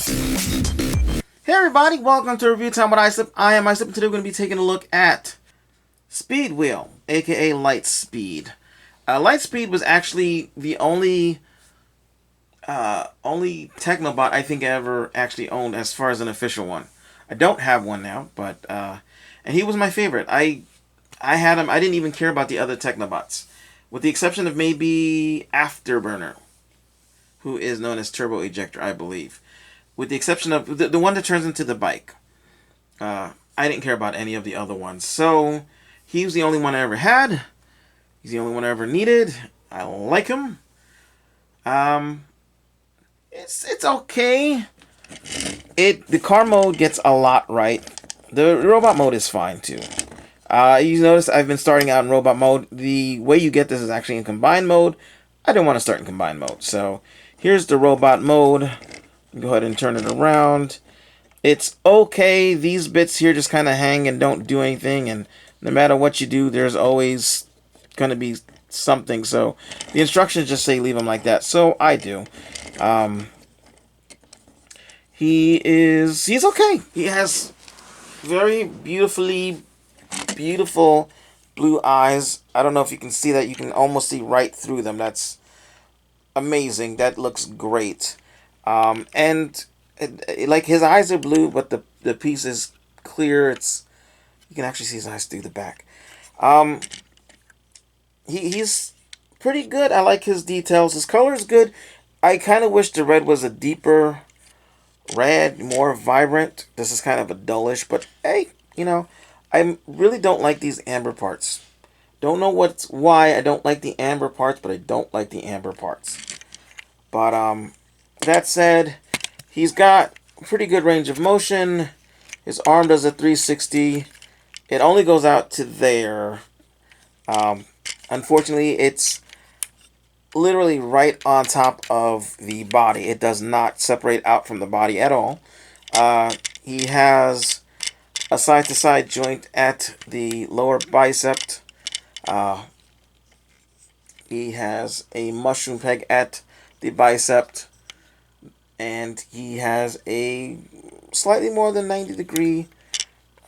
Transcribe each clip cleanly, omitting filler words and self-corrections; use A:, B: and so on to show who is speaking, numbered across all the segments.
A: Hey everybody, welcome to Review Time with Islip. I am Islip, and today we're going to be taking a look at Speed Wheel, aka Lightspeed. Lightspeed was actually the only Technobot I think I ever actually owned as far as an official one. I don't have one now, but and he was my favorite. I had him. I didn't even care about the other Technobots, with the exception of maybe Afterburner, who is known as Turbo Ejector, I believe. With the exception of the one that turns into the bike. I didn't care about any of the other ones. So, he was the only one I ever had. He's the only one I ever needed. I like him. It's okay. The car mode gets a lot right. The robot mode is fine too. You notice I've been starting out in robot mode. The way you get this is actually in combined mode. I didn't want to start in combined mode. So, here's the robot mode. Go ahead and turn it around. It's okay. These bits here just kind of hang and don't do anything, and no matter what you do, there's always going to be something. So the instructions just say leave them like that. So I do. He's okay. He has very beautiful blue eyes. I don't know if you can see that. You can almost see right through them. That's amazing. That looks great. Like his eyes are blue, but the piece is clear. You can actually see his eyes through the back. He's pretty good. I like his details. His color is good. I kind of wish the red was a deeper red, more vibrant. This is kind of a dullish, but hey, I really don't like these amber parts. Don't know why I don't like the amber parts, but I don't like the amber parts. But that said, he's got pretty good range of motion. His arm does a 360. It only goes out to there. Unfortunately, it's literally right on top of the body. It does not separate out from the body at all. He has a side-to-side joint at the lower bicep. He has a mushroom peg at the bicep. And he has a slightly more than 90-degree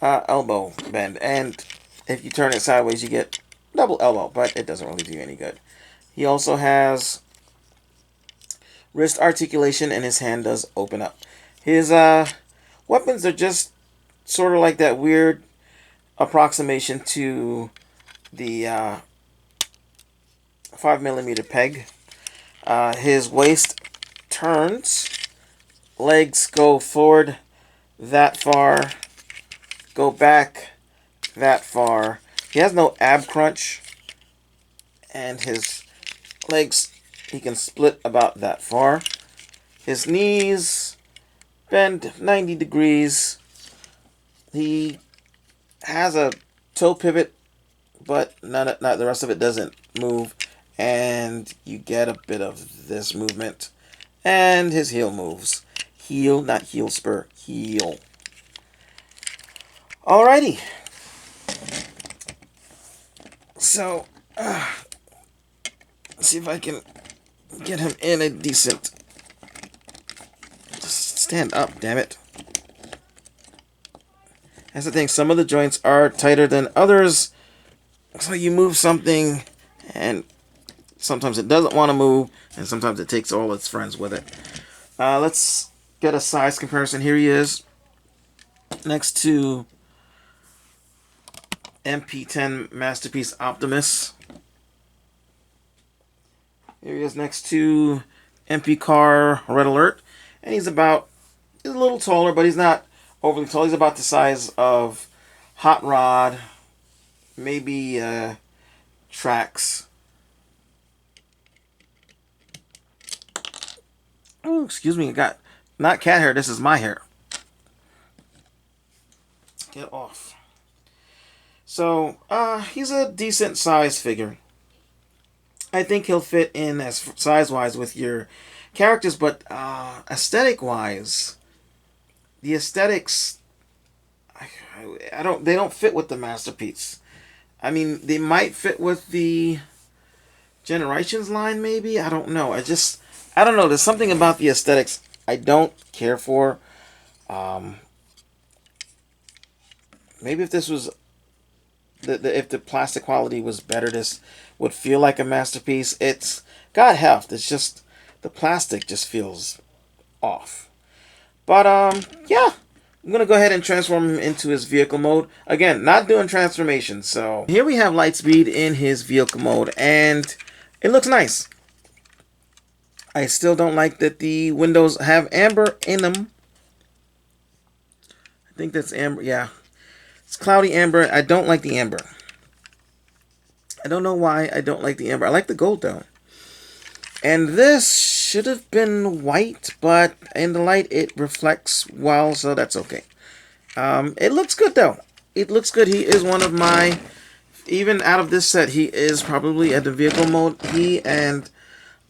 A: elbow bend. And if you turn it sideways, you get double elbow, but it doesn't really do any good. He also has wrist articulation, and his hand does open up. His weapons are just sort of like that weird approximation to the 5mm peg. His waist turns. Legs go forward that far, go back that far. He has no ab crunch, and his legs, he can split about that far. His knees bend 90 degrees. He has a toe pivot, but not the rest of it doesn't move, and you get a bit of this movement. And his heel moves. Heel, not heel spur. Heel. Alrighty. So, let's see if I can get him in a decent... Just stand up, damn it. That's the thing. Some of the joints are tighter than others. So you move something, and sometimes it doesn't want to move, and sometimes it takes all its friends with it. Let's get a size comparison. Here he is next to MP10 Masterpiece Optimus. Here he is next to MP Car Red Alert. And he's a little taller, but he's not overly tall. He's about the size of Hot Rod, maybe Trax. Oh, excuse me, I got not cat hair, this is my hair. Get off. So, he's a decent size figure. I think he'll fit in as size-wise with your characters, but aesthetic-wise, the aesthetics, they don't fit with the Masterpiece. I mean, they might fit with the Generations line, maybe? I don't know. I don't know. There's something about the aesthetics I don't care for. Maybe if this was if the plastic quality was better, this would feel like a masterpiece. It's God help. It's just the plastic just feels off. But yeah. I'm going to go ahead and transform him into his vehicle mode. Again, not doing transformations. So here we have Lightspeed in his vehicle mode, and it looks nice. I still don't like that the windows have amber in them. I think that's amber. Yeah, it's cloudy amber. I don't like the amber. I don't know why I don't like the amber. I like the gold though. And this should have been white, but in the light it reflects well, so that's okay. It looks good though. It looks good. He is one of my, even out of this set, he is probably at the vehicle mode. He and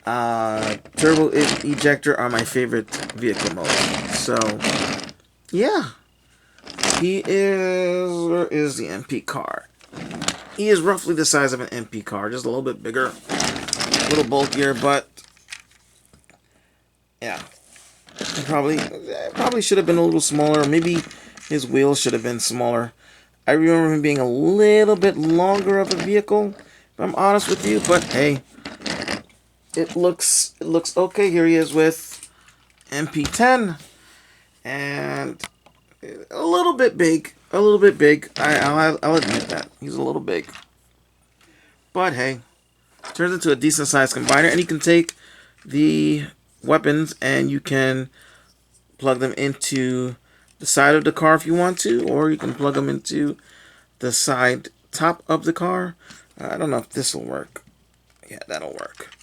A: Turbo Ejector are my favorite vehicle mode. So, yeah. He is, where is the MP car? He is roughly the size of an MP car, just a little bit bigger, a little bulkier, but yeah. Probably should have been a little smaller. Maybe his wheels should have been smaller. I remember him being a little bit longer of a vehicle, if I'm honest with you, but hey, it looks okay. Here he is with MP10, and a little bit big. I'll admit that. He's a little big. But hey, turns into a decent sized combiner, and you can take the weapons and you can plug them into the side of the car if you want to, or you can plug them into the side top of the car. I don't know if this will work. Yeah, that'll work.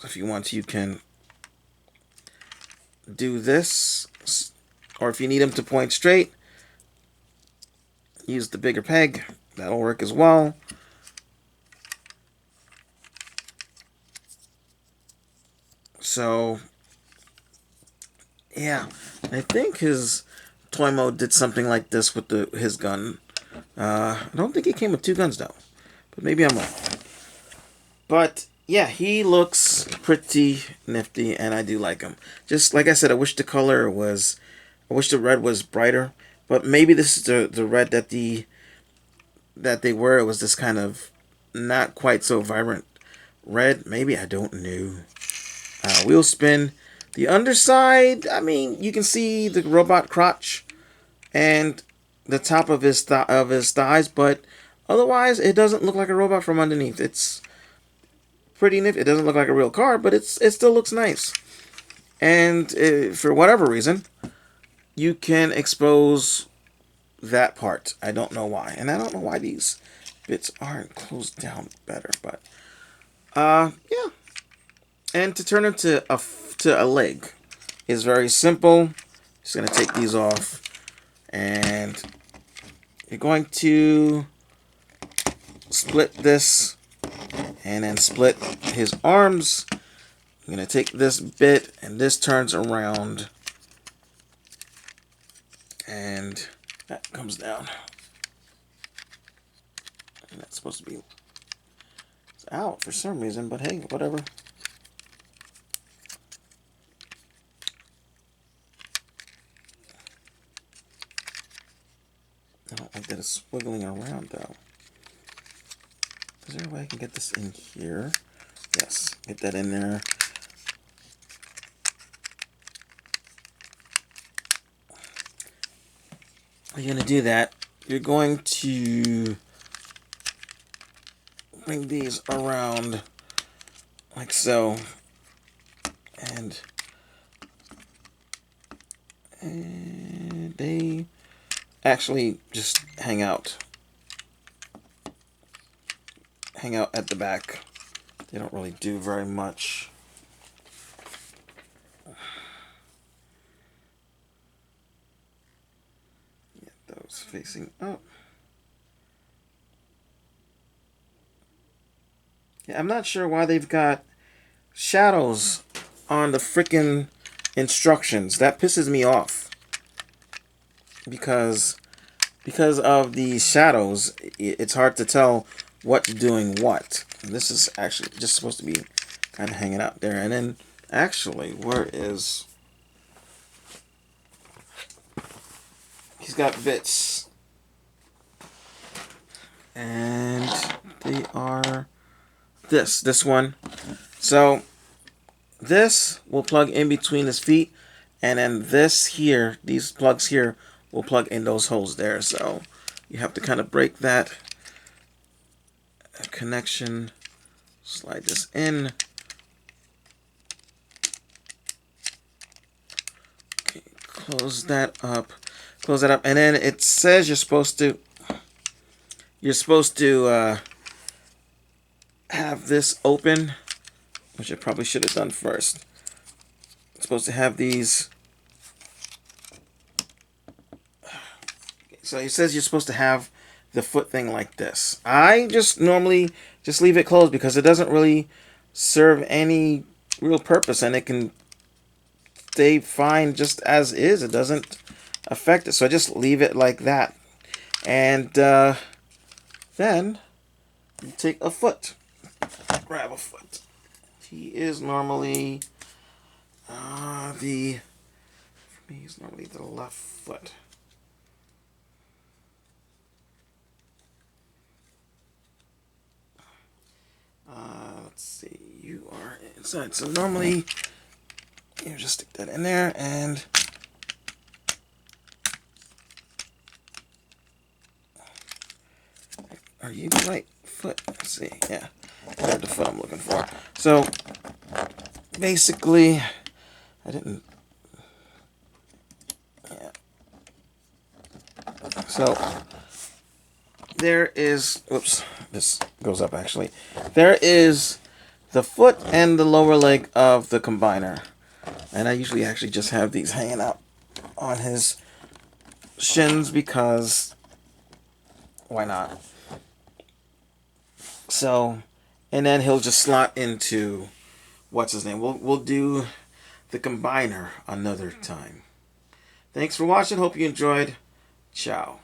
A: If you want to, you can do this, or if you need them to point straight, use the bigger peg. That'll work as well. So, yeah, I think his toy mode did something like this with his gun. I don't think it came with 2 guns though, but maybe I'm wrong. But yeah, he looks pretty nifty, and I do like him. Just like I said, I wish the color was, I wish the red was brighter. But maybe this is the red that they were. It was this kind of not quite so vibrant red. Maybe, I don't know. Wheel spin. The underside, I mean, you can see the robot crotch and the top of his thighs, but otherwise, it doesn't look like a robot from underneath. It's pretty nifty. It doesn't look like a real car, but it still looks nice. And for whatever reason, you can expose that part. I don't know why, and I don't know why these bits aren't closed down better, but yeah. And to turn it to a leg is very simple. Just gonna take these off, and you're going to split this, and then split his arms. I'm gonna take this bit, and this turns around, and that comes down. And that's supposed to be, it's out for some reason, but hey, whatever. I don't like that it's wiggling around though. Is there a way I can get this in here? Yes, get that in there. You're going to do that. You're going to bring these around like so. And they actually just hang out at the back. They don't really do very much. Get those facing up. Yeah, I'm not sure why they've got shadows on the frickin' instructions. That pisses me off. Because of the shadows, it's hard to tell what's doing what. And this is actually just supposed to be kind of hanging out there. And then, actually, where is got bits. And they are this one. So this will plug in between his feet, and then this here, these plugs here, will plug in those holes there. So you have to kind of break that connection. Slide this in. Okay, close that up. Close that up, and then it says you're supposed to have this open, which I probably should have done first. It's supposed to have these. So it says you're supposed to have the foot thing like this. I just normally just leave it closed because it doesn't really serve any real purpose, and it can stay fine just as is. It doesn't affect it, so I just leave it like that. And then you take a foot. Grab a foot. He is normally he's normally the left foot. Let's see, you are inside. So normally you just stick that in there, and are you the right foot? Let's see, yeah, that's the foot I'm looking for. So basically, I didn't, yeah. So there is, whoops, this goes up actually. There is the foot and the lower leg of the combiner. And I usually actually just have these hanging out on his shins because why not? So, and then he'll just slot into, what's his name? We'll do the combiner another time. Thanks for watching. Hope you enjoyed. Ciao.